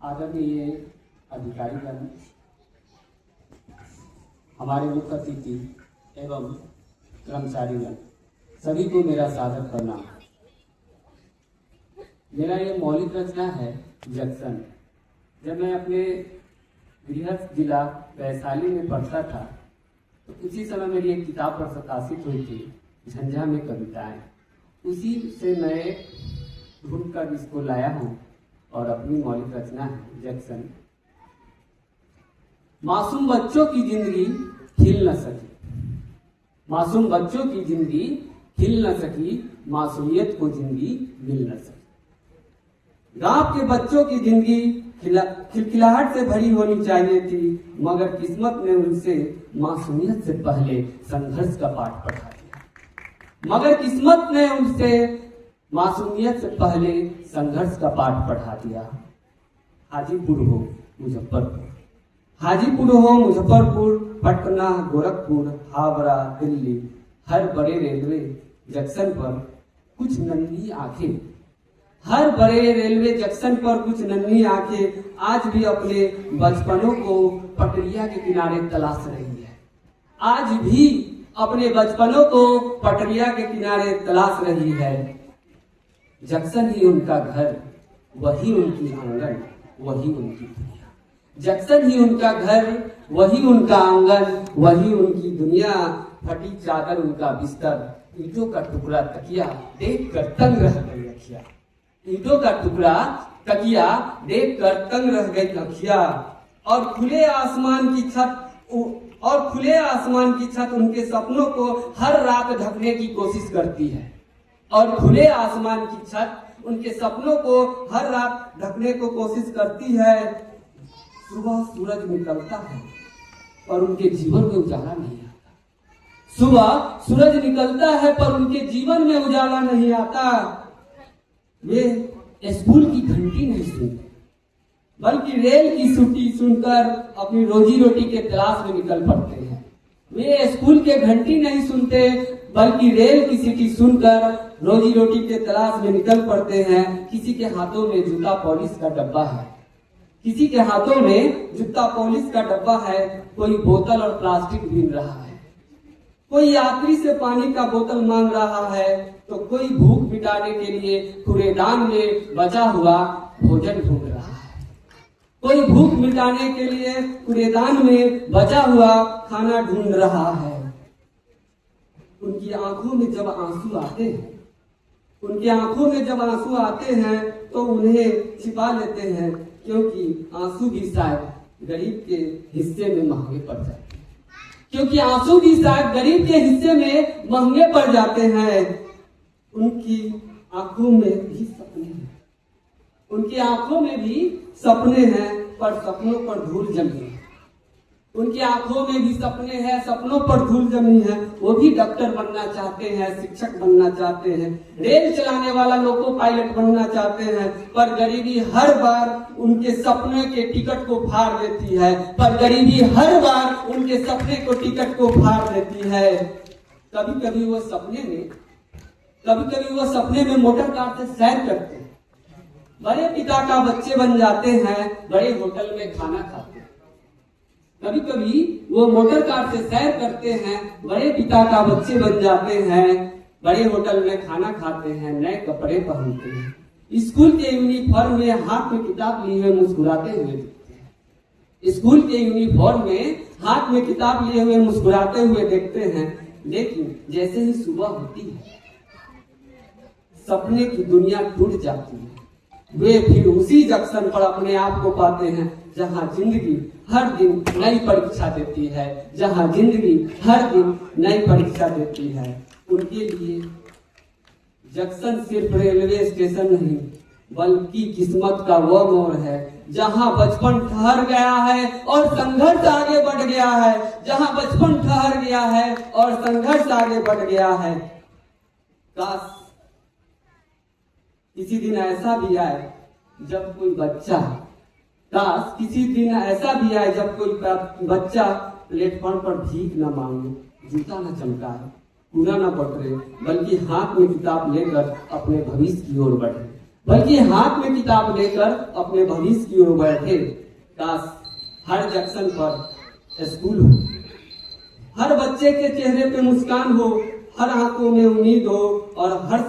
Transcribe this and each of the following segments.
आदरणीय अधिकारीगण, हमारे मुख्य अतिथि एवं कर्मचारीगण, सभी को मेरा सादर प्रणाम। मेरा ये मौलिक रचना है जक्सन। जब मैं अपने गृहस्थ जिला वैशाली में पढ़ता था तो उसी समय मेरी एक किताब पर प्रकाशित हुई थी, झंझा में कविताएं। उसी से मैं ढूंढ कर इसको लाया हूँ और अपनी मौलिक रचना है जक्सन। मासूम बच्चों की जिंदगी खिल न सकी, मासूम बच्चों की जिंदगी खिल न सकी, मासूमियत को जिंदगी मिल न सकी। गांव के बच्चों की जिंदगी खिलखिलाहट से भरी होनी चाहिए थी, मगर किस्मत ने उनसे मासूमियत से पहले संघर्ष का पाठ पढ़ा दिया। मगर किस्मत ने उनसे मासूमियत से पहले संघर्ष का पाठ पढ़ा दिया। हाजीपुर हो मुजफ्फरपुर, हाजीपुर हो मुजफ्फरपुर, पटना, गोरखपुर, हावड़ा, दिल्ली, हर बड़े रेलवे जंक्शन पर कुछ नन्ही आंखें, हर बड़े रेलवे जंक्शन पर कुछ नन्ही आंखें आज भी अपने बचपनों को पटरिया के किनारे तलाश रही है। आज भी अपने बचपनों को पटरिया के किनारे तलाश रही है। जंक्शन ही उनका घर, वही उनकी आंगन, वही उनकी दुनिया। जंक्शन ही उनका घर, वही उनका आंगन, वही उनकी दुनिया। फटी चादर उनका बिस्तर, ईंटों का टुकड़ा तकिया देख कर तंग रह गई अखिया। ईंटों का टुकड़ा तकिया देख कर तंग रह गई अखिया। और खुले आसमान की छत उनके सपनों को हर रात ढकने की कोशिश करती है। और खुले आसमान की छत उनके सपनों को हर रात ढकने को कोशिश करती है। सुबह सूरज निकलता है पर उनके जीवन में उजाला नहीं आता। सुबह सूरज निकलता है पर उनके जीवन में उजाला नहीं आता। वे स्कूल की घंटी नहीं सुनते, बल्कि रेल की सीटी सुनकर अपनी रोजी रोटी के तलाश में निकल पड़ते हैं। वे स्कूल के घंटी नहीं सुनते, बल्कि रेल की सीटी सुनकर रोजी रोटी के तलाश में निकल पड़ते हैं। किसी के हाथों में जूता पॉलिश का डब्बा है, किसी के हाथों में जूता पॉलिश का डब्बा है। कोई बोतल और प्लास्टिक बीन रहा है, कोई यात्री से पानी का बोतल मांग रहा है, तो कोई भूख मिटाने के लिए कूड़ेदान में बचा हुआ भोजन ढूंढ रहा है। कोई भूख मिटाने के लिए कूड़ेदान में बचा हुआ खाना ढूंढ रहा है। उनकी आंखों में जब आंसू आते हैं, उनकी आंखों में जब आंसू आते हैं तो उन्हें छिपा लेते हैं, क्योंकि आंसू भी शायद गरीब के हिस्से में महंगे पड़ जाते हैं, क्योंकि आंसू भी शायद गरीब के हिस्से में महंगे पड़ जाते हैं। उनकी आंखों में भी सपने हैं, उनकी आंखों में भी सपने हैं, पर सपनों पर धूल जमी है। उनकी आंखों में भी सपने हैं, सपनों पर धूल जमी है। वो भी डॉक्टर बनना चाहते हैं, शिक्षक बनना चाहते हैं, रेल चलाने वाला लोको पायलट बनना चाहते हैं, पर गरीबी हर बार उनके सपने के टिकट को फाड़ देती है। पर गरीबी हर बार उनके सपने को टिकट को फाड़ देती है। कभी कभी वो सपने में मोटर कार से सैर करते हैं, बड़े पिता का बच्चे बन जाते हैं, बड़े होटल में खाना खाते हैं। कभी कभी वो मोटर कार से सैर करते हैं, बड़े पिता का बच्चे बन जाते हैं, बड़े होटल में खाना खाते हैं, नए कपड़े पहनते हैं, स्कूल के यूनिफॉर्म में हाथ में किताब लिए हुए मुस्कुराते हुए दिखते हैं। स्कूल के यूनिफॉर्म में हाथ में किताब लिए हुए मुस्कुराते हुए देखते हैं। लेकिन जैसे ही सुबह होती है, सपने की दुनिया टूट जाती है। वे फिर उसी जंक्शन पर अपने आप को पाते हैं जहां जिंदगी हर दिन नई परीक्षा देती है, जहां जिंदगी हर दिन नई परीक्षा देती है। उनके लिए जंक्शन सिर्फ रेलवे स्टेशन नहीं, बल्कि किस्मत का वो मोड़ है जहां बचपन ठहर गया है और संघर्ष आगे बढ़ गया है, जहां बचपन ठहर गया है और संघर्ष आगे बढ़ गया है। काश किसी दिन ऐसा भी आए जब कोई बच्चा, काश किसी दिन ऐसा भी आए जब कोई बच्चा प्लेटफॉर्म पर भीख न मांगे, जूता न चमकाए, कूड़ा न बटोरे, बल्कि हाथ में किताब लेकर अपने भविष्य की ओर बढ़े, बल्कि हाथ में किताब लेकर अपने भविष्य की ओर बैठे। काश हर जंक्शन पर स्कूल हो, हर बच्चे के चेहरे पे मुस्कान हो, हर आंखों में उम्मीद हो और हर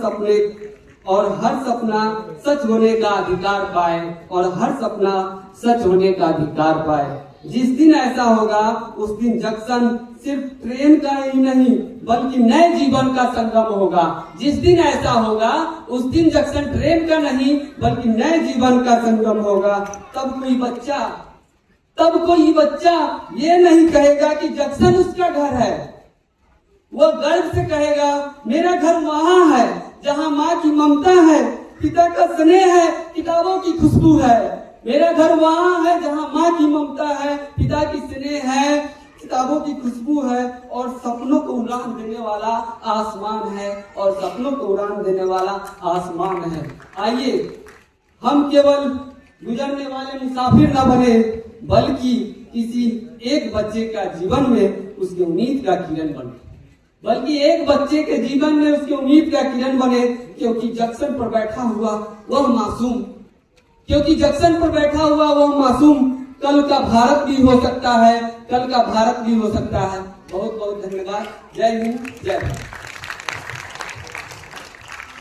सपना सच होने का अधिकार पाए और हर सपना सच होने का अधिकार पाए। जिस दिन ऐसा होगा उस दिन जंक्शन सिर्फ ट्रेन का ही नहीं बल्कि नए जीवन का संगम होगा। जिस दिन ऐसा होगा उस दिन जंक्शन ट्रेन का नहीं बल्कि नए जीवन का संगम होगा। तब कोई बच्चा ये नहीं कहेगा कि जंक्शन उसका घर है, वो गर्व से कहेगा मेरा घर वहाँ है जहाँ माँ की ममता है, पिता का स्नेह है, किताबों की खुशबू है। मेरा घर वहाँ है जहाँ माँ की ममता है, पिता की स्नेह है, किताबों की खुशबू है और सपनों को उड़ान देने वाला आसमान है और सपनों को उड़ान देने वाला आसमान है। आइए हम केवल गुजरने वाले मुसाफिर न बने बल्कि किसी एक बच्चे का जीवन में उसकी उम्मीद का किरण बने, बल्कि एक बच्चे के जीवन में उसकी उम्मीद का किरण बने। क्योंकि जंक्शन पर बैठा हुआ वह मासूम कल का भारत भी हो सकता है, कल का भारत भी हो सकता है। बहुत बहुत धन्यवाद। जय हिंद, जय भारत।